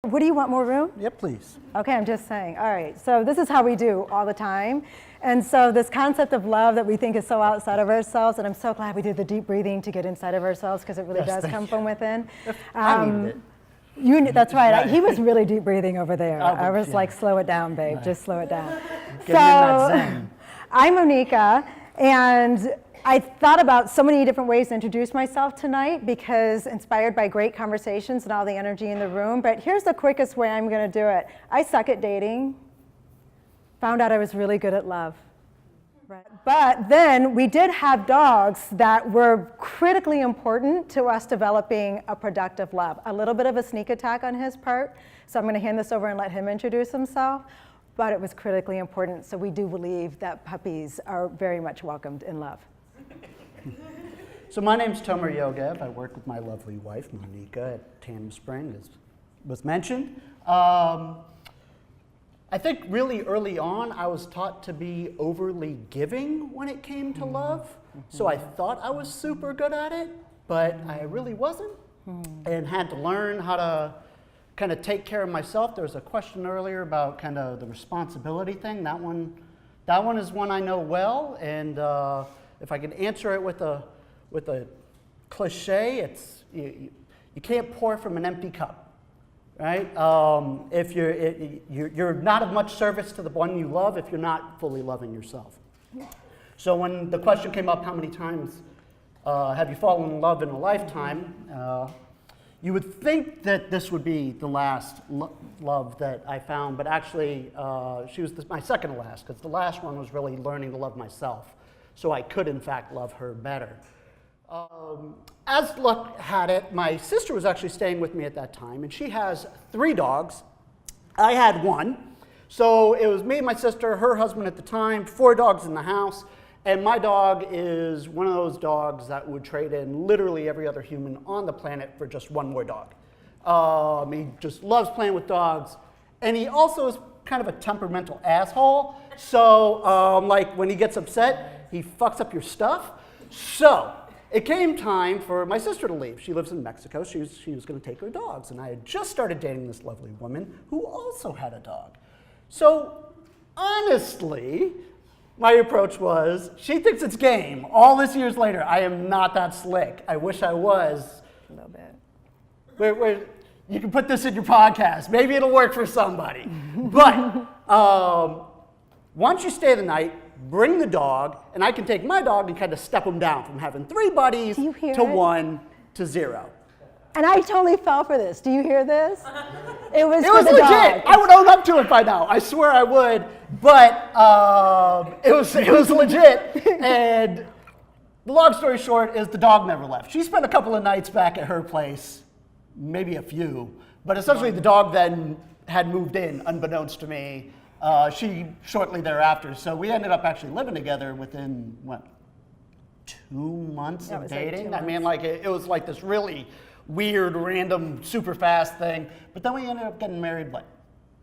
What do you want, more room? Yep, please. Okay, I'm just saying. All right, so this is how we do all the time. And so this concept of love that we think is so outside of ourselves, and I'm so glad we did the deep breathing to get inside of ourselves because it really does come from within. I needed it. That's right. He was really deep breathing over there. I was like, slow it down, babe. Just slow it down. So I'm Monika, and I thought about so many different ways to introduce myself tonight because inspired by great conversations and all the energy in the room. But here's the quickest way I'm going to do it. I suck at dating. Found out I was really good at love. Right. But then we did have dogs that were critically important to us developing a productive love. A little bit of a sneak attack on his part. So I'm going to hand this over and let him introduce himself. But it was critically important. So we do believe that puppies are very much welcomed in love. So my name's Yogev. I work with my lovely wife, Monika, at Tandem Spring, as was mentioned. I think really early on, I was taught to be overly giving when it came to love. So I thought I was super good at it, but I really wasn't, and had to learn how to kind of take care of myself. There was a question earlier about kind of the responsibility thing. That one is one I know well, and if I could answer it with a cliche, it's you can't pour from an empty cup. Right? If you're not of much service to the one you love if you're not fully loving yourself. So when the question came up, how many times have you fallen in love in a lifetime? You would think that this would be the last love that I found, but actually she was my second to last, because the last one was really learning to love myself, so I could in fact love her better. As luck had it, my sister was actually staying with me at that time, and she has 3 dogs. I had 1. So it was me and my sister, her husband at the time, 4 dogs in the house, and my dog is one of those dogs that would trade in literally every other human on the planet for just one more dog. He just loves playing with dogs, and he also is kind of a temperamental asshole, so like when he gets upset, he fucks up your stuff. So it came time for my sister to leave. She lives in Mexico. She was going to take her dogs. And I had just started dating this lovely woman who also had a dog. So honestly, my approach was, she thinks it's game. All this years later, I am not that slick. I wish I was. A little bit. You can put this in your podcast. Maybe it'll work for somebody. But once you stay the night, bring the dog, and I can take my dog and kind of step him down from having 3 buddies to 1 to 0. And I totally fell for this. Do you hear this? It was legit. Dog. I would own up to it by now. I swear I would. But it was legit. And the long story short is the dog never left. She spent a couple of nights back at her place, maybe a few. But essentially the dog then had moved in, unbeknownst to me. She shortly thereafter. So we ended up actually living together within, 2 months of dating? I mean, like, it was like this really weird, random, super fast thing. But then we ended up getting married,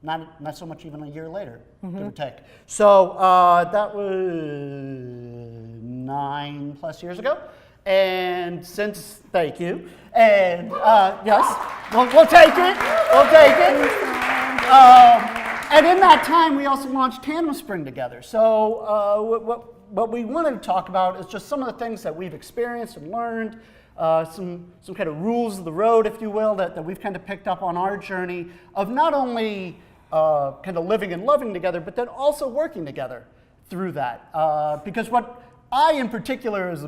not so much even a year later, give or take. So that was 9+ years ago. And since, thank you. And yes, we'll take it. We'll take it. And in that time, we also launched Tandem Spring together. So what we wanted to talk about is just some of the things that we've experienced and learned, some kind of rules of the road, if you will, that we've kind of picked up on our journey of not only kind of living and loving together, but then also working together through that. Because what I, in particular, as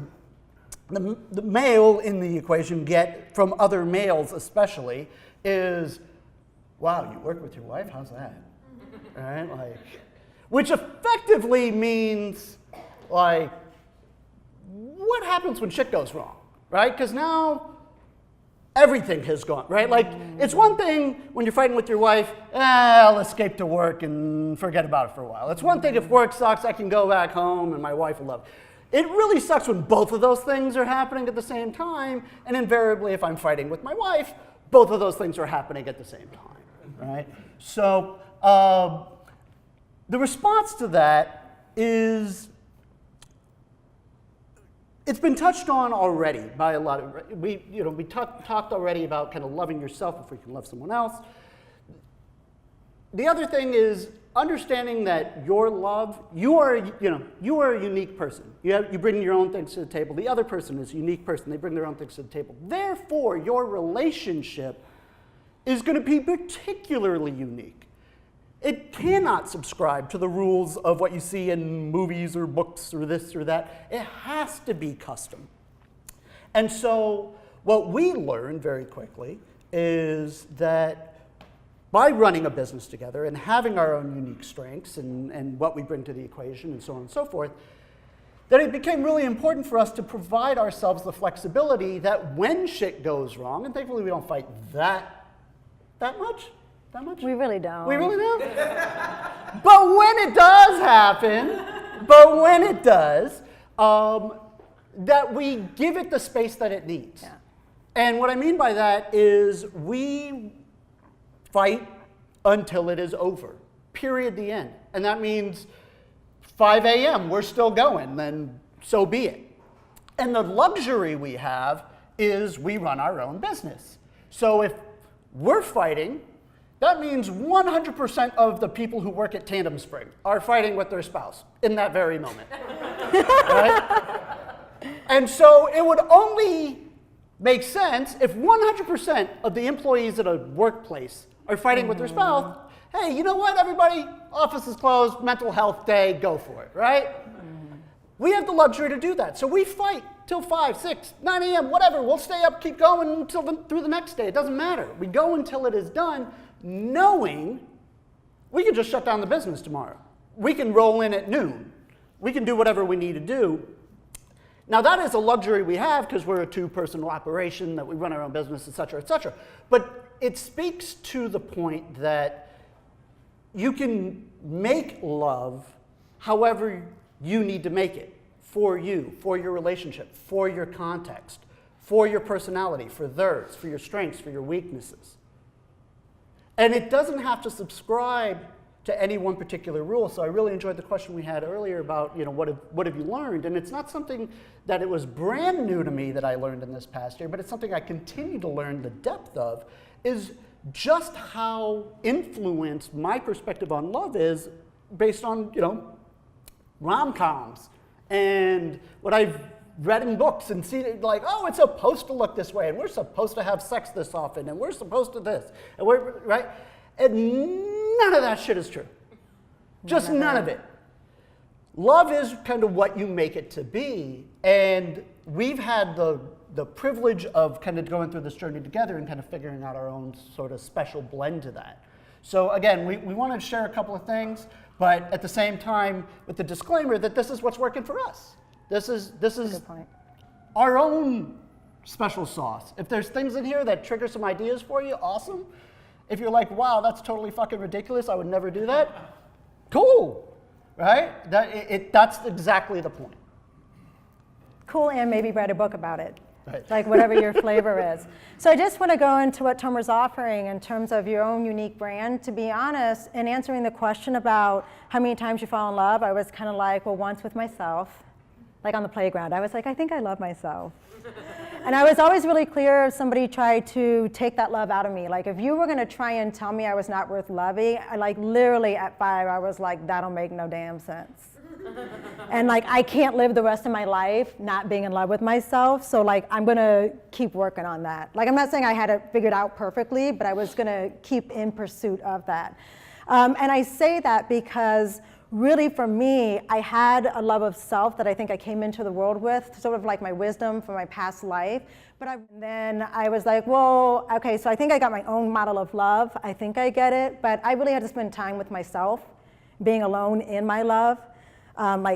the male in the equation, get from other males especially is, wow, you work with your wife? How's that? Right? Which effectively means, what happens when shit goes wrong, right? Because now everything has gone, right? It's one thing when you're fighting with your wife, I'll escape to work and forget about it for a while. It's one thing if work sucks, I can go back home and my wife will love it. It really sucks when both of those things are happening at the same time, and invariably if I'm fighting with my wife, both of those things are happening at the same time, right? So the response to that is, it's been touched on already by a lot of, we talked already about kind of loving yourself before you can love someone else. the other thing is understanding that your love, you are a unique person. You bring your own things to the table. The other person is a unique person. They bring their own things to the table. Therefore, your relationship is going to be particularly unique. It cannot subscribe to the rules of what you see in movies or books or this or that. It has to be custom. And so what we learned very quickly is that by running a business together and having our own unique strengths and what we bring to the equation and so on and so forth, that it became really important for us to provide ourselves the flexibility that when shit goes wrong, and thankfully we don't fight that much. We really don't. We really don't? But when it does happen, that we give it the space that it needs. Yeah. And what I mean by that is we fight until it is over, period, the end. And that means 5 a.m., we're still going, then so be it. And the luxury we have is we run our own business. So if we're fighting, that means 100% of the people who work at Tandem Spring are fighting with their spouse in that very moment. Right? And so it would only make sense if 100% of the employees at a workplace are fighting with their spouse. Hey, you know what, everybody? Office is closed, mental health day, go for it, right? We have the luxury to do that. So we fight till 5, 6, 9 a.m., whatever. We'll stay up, keep going through the next day. It doesn't matter. We go until it is done, knowing we can just shut down the business tomorrow. We can roll in at noon. We can do whatever we need to do. Now that is a luxury we have because we're a two-person operation, that we run our own business, et cetera, et cetera. But it speaks to the point that you can make love however you need to make it, for you, for your relationship, for your context, for your personality, for theirs, for your strengths, for your weaknesses. And it doesn't have to subscribe to any one particular rule. So I really enjoyed the question we had earlier about, what have you learned? And it's not something that it was brand new to me that I learned in this past year, but it's something I continue to learn the depth of, is just how influenced my perspective on love is based on, rom-coms and what I've read in books and seen it like, oh, it's supposed to look this way, and we're supposed to have sex this often, and we're supposed to this, and we're, right? And none of that shit is true. Just none of it. Love is kind of what you make it to be, and we've had the privilege of kind of going through this journey together and kind of figuring out our own sort of special blend to that. So again, we wanted to share a couple of things, but at the same time with the disclaimer that this is what's working for us. This is our own special sauce. If there's things in here that trigger some ideas for you, awesome. If you're like, wow, that's totally fucking ridiculous, I would never do that, cool, right? That's exactly the point. Cool, and maybe write a book about it. Right. Like whatever your flavor is. So I just want to go into what Tomer's offering in terms of your own unique brand. To be honest, in answering the question about how many times you fall in love, I was kind of like, well, once with myself, like on the playground. I was like, I think I love myself. And I was always really clear if somebody tried to take that love out of me. Like if you were going to try and tell me I was not worth loving, literally at 5, I was like, that'll make no damn sense. And I can't live the rest of my life not being in love with myself. So I'm going to keep working on that. I'm not saying I had it figured out perfectly, but I was going to keep in pursuit of that. And I say that because really for me, I had a love of self that I think I came into the world with, sort of like my wisdom from my past life. But then I was like, well, okay, so I think I got my own model of love. I think I get it. But I really had to spend time with myself, being alone in my love.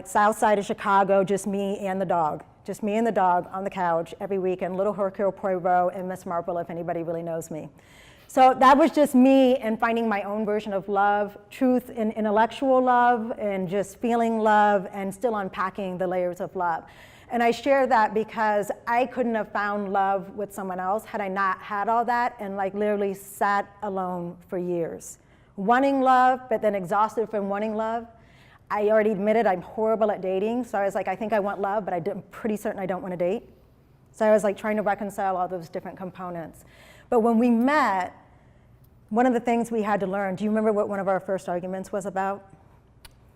South side of Chicago, just me and the dog. Just me and the dog on the couch every weekend, Little Hercule Poirot and Miss Marple, if anybody really knows me. So that was just me and finding my own version of love, truth in intellectual love, and just feeling love and still unpacking the layers of love. And I share that because I couldn't have found love with someone else had I not had all that and literally sat alone for years. Wanting love, but then exhausted from wanting love. I already admitted I'm horrible at dating, so I was like, I think I want love, but I'm pretty certain I don't want to date. So I was trying to reconcile all those different components. But when we met, one of the things we had to learn, do you remember what one of our first arguments was about?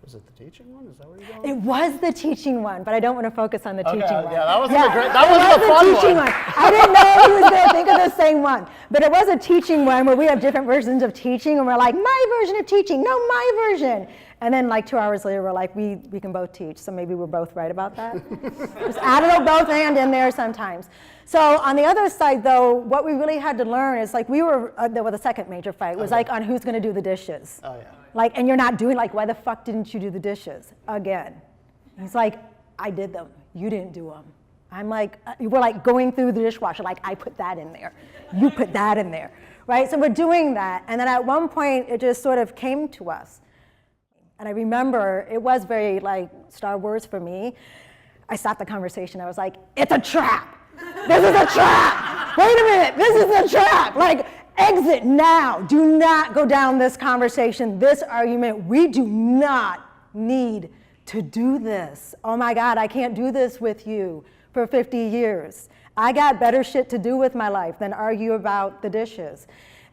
Was it the teaching one? Is that where you're going? It was the teaching one, but I don't want to focus on the teaching one. Yeah, that wasn't that was the fun teaching one. I didn't know he was going to think of the same one, but it was a teaching one where we have different versions of teaching, and we're like, my version of teaching, no, my version. And then like 2 hours later, we're like, we can both teach, so maybe we're both right about that. Just add a both and in there sometimes. So on the other side, though, what we really had to learn is like the second major fight was like on who's going to do the dishes. Oh, yeah. Like, and you're not doing, like, why the fuck didn't you do the dishes? Again. He's like, I did them. You didn't do them. I'm like, we're like going through the dishwasher, like, I put that in there. You put that in there, right? So we're doing that. And then at one point, it just sort of came to us. And I remember it was very, like, Star Wars for me. I stopped the conversation. I was like, it's a trap. This is a trap. Wait a minute. This is a trap. Like, exit now. Do not go down this conversation, this argument. We do not need to do this. Oh my God, I can't do this with you for 50 years. I got better shit to do with my life than argue about the dishes.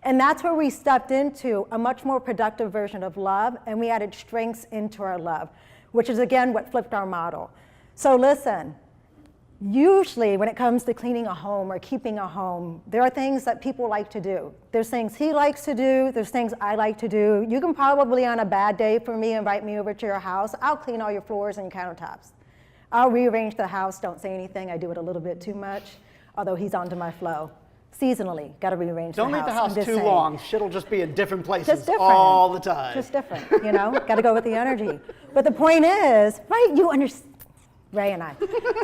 And that's where we stepped into a much more productive version of love, and we added strengths into our love, which is again what flipped our model. So listen. Usually when it comes to cleaning a home or keeping a home, there are things that people like to do. There's things he likes to do, there's things I like to do. You can probably on a bad day for me invite me over to your house. I'll clean all your floors and your countertops. I'll rearrange the house, don't say anything, I do it a little bit too much, although he's onto my flow. Seasonally, gotta rearrange the house. Don't leave the house too saying. long, shit'll just be in different places Just different. all the time. Just different, you know, gotta go with the energy. But the point is, right, you understand, Ray and I.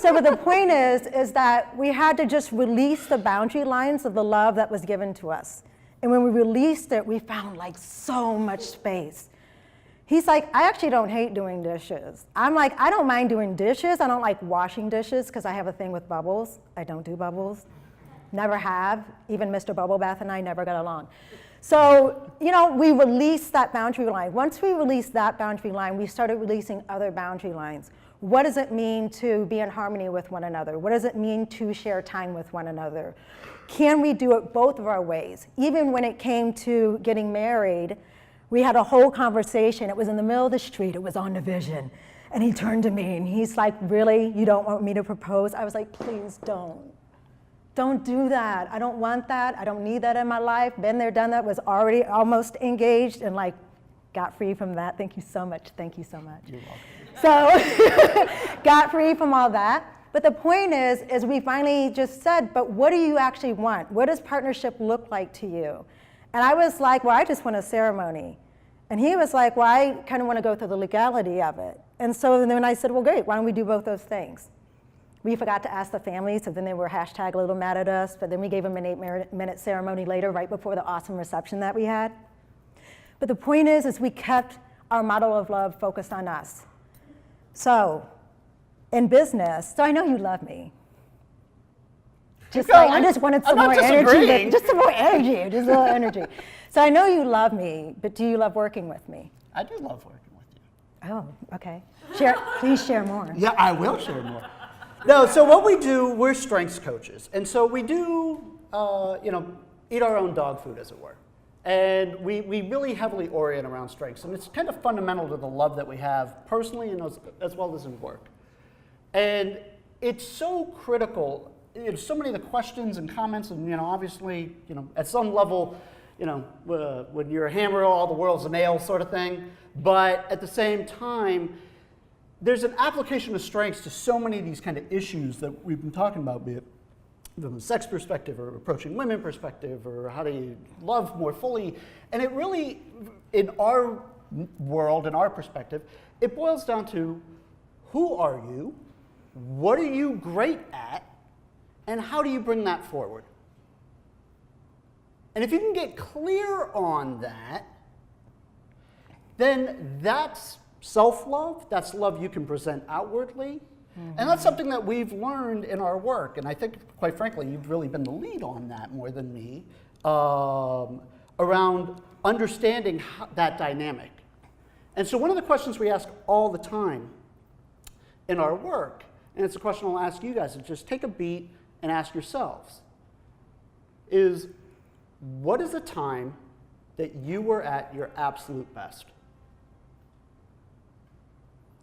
So but the point is that we had to just release the boundary lines of the love that was given to us. And when we released it, we found like so much space. He's like, I actually don't hate doing dishes. I'm like, I don't mind doing dishes. I don't like washing dishes because I have a thing with bubbles. I don't do bubbles. Never have. Even Mr. Bubble Bath and I never got along. So, you know, we released that boundary line. Once we released that boundary line, we started releasing other boundary lines. What does it mean to be in harmony with one another? What does it mean to share time with one another? Can we do it both of our ways? Even when it came to getting married, we had a whole conversation. It was in the middle of the street. It was on the vision. And he turned to me and he's like, really? You don't want me to propose? I was like, please don't. Don't do that. I don't want that. I don't need that in my life. Been there, done that, was already almost engaged and like got free from that. Thank you so much. Thank you so much. You're welcome. So got free from all that. But the point is we finally just said, but what do you actually want? What does partnership look like to you? And I was like, well, I just want a ceremony. And he was like, well, I kind of want to go through the legality of it. And so then I said, well, great, why don't we do both those things? We forgot to ask the family, so then they were hashtag a little mad at us, but then we gave them an 8-minute ceremony later, right before the awesome reception that we had. But the point is we kept our model of love focused on us. So, in business, so I know you love me. Just like, I just wanted some more energy, just some more energy, just a little energy. So I know you love me, but do you love working with me? I do love working with you. Oh, okay. Please share more. Yeah, I will share more. No, so what we do, we're strengths coaches. And so we do, eat our own dog food, as it were. And we really heavily orient around strengths. And it's kind of fundamental to the love that we have personally and as well as in work. And it's so critical. So many of the questions and comments, and obviously, at some level, when you're a hammer, all the world's a nail sort of thing. But at the same time, there's an application of strengths to so many of these kind of issues that we've been talking about, be it from a sex perspective or approaching women perspective or how do you love more fully. And it really, in our world, in our perspective, it boils down to who are you, what are you great at, and how do you bring that forward? And if you can get clear on that, then that's self-love, that's love you can present outwardly, and that's something that we've learned in our work, and I think, quite frankly, you've really been the lead on that more than me, around understanding that dynamic. And so one of the questions we ask all the time in our work, and it's a question I'll ask you guys, is just take a beat and ask yourselves, is what is a time that you were at your absolute best.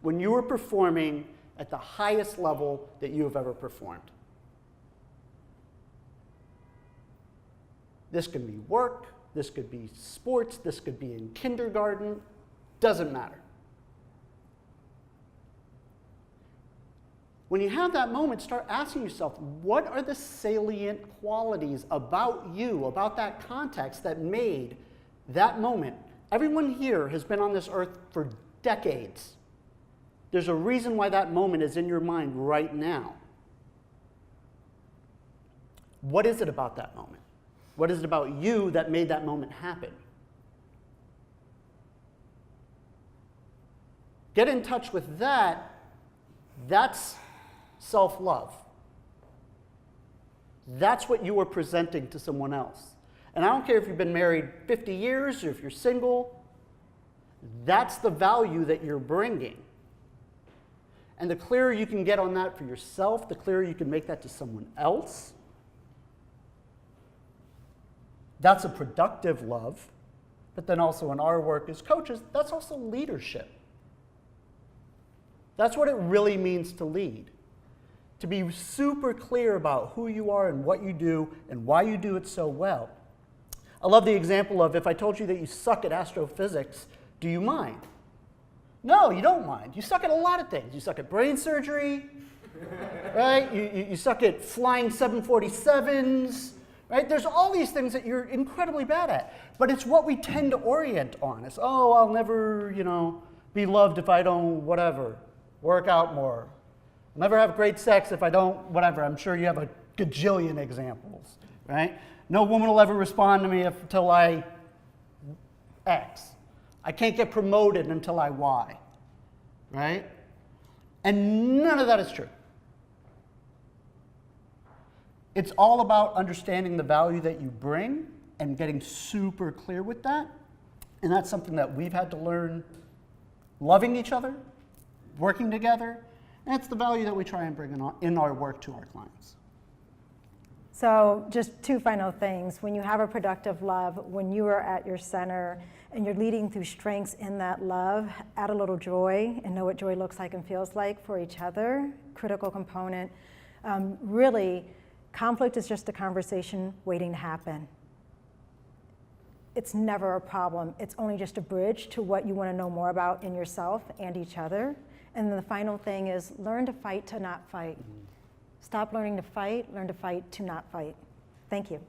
When you were performing at the highest level that you have ever performed. This could be work, this could be sports, this could be in kindergarten, doesn't matter. When you have that moment, start asking yourself, what are the salient qualities about you, about that context that made that moment? Everyone here has been on this earth for decades. There's a reason why that moment is in your mind right now. What is it about that moment? What is it about you that made that moment happen? Get in touch with that. That's self-love. That's what you are presenting to someone else. And I don't care if you've been married 50 years or if you're single, that's the value that you're bringing. And the clearer you can get on that for yourself, the clearer you can make that to someone else. That's a productive love. But then also in our work as coaches, that's also leadership. That's what it really means to lead. To be super clear about who you are and what you do and why you do it so well. I love the example of, if I told you that you suck at astrophysics, do you mind? No, you don't mind. You suck at a lot of things. You suck at brain surgery, right? You suck at flying 747s, right? There's all these things that you're incredibly bad at. But it's what we tend to orient on. It's, oh, I'll never, be loved if I don't, whatever, work out more. I'll never have great sex if I don't, whatever. I'm sure you have a gajillion examples, right? No woman will ever respond to me until I X. I can't get promoted until I Y, right? And none of that is true. It's all about understanding the value that you bring and getting super clear with that. And that's something that we've had to learn loving each other, working together. And it's the value that we try and bring in our work to our clients. So just two final things. When you have a productive love, when you are at your center and you're leading through strengths in that love, add a little joy and know what joy looks like and feels like for each other. Critical component. Really, conflict is just a conversation waiting to happen. It's never a problem. It's only just a bridge to what you want to know more about in yourself and each other. And then the final thing is learn to fight to not fight. Stop learning to fight, learn to fight to not fight. Thank you.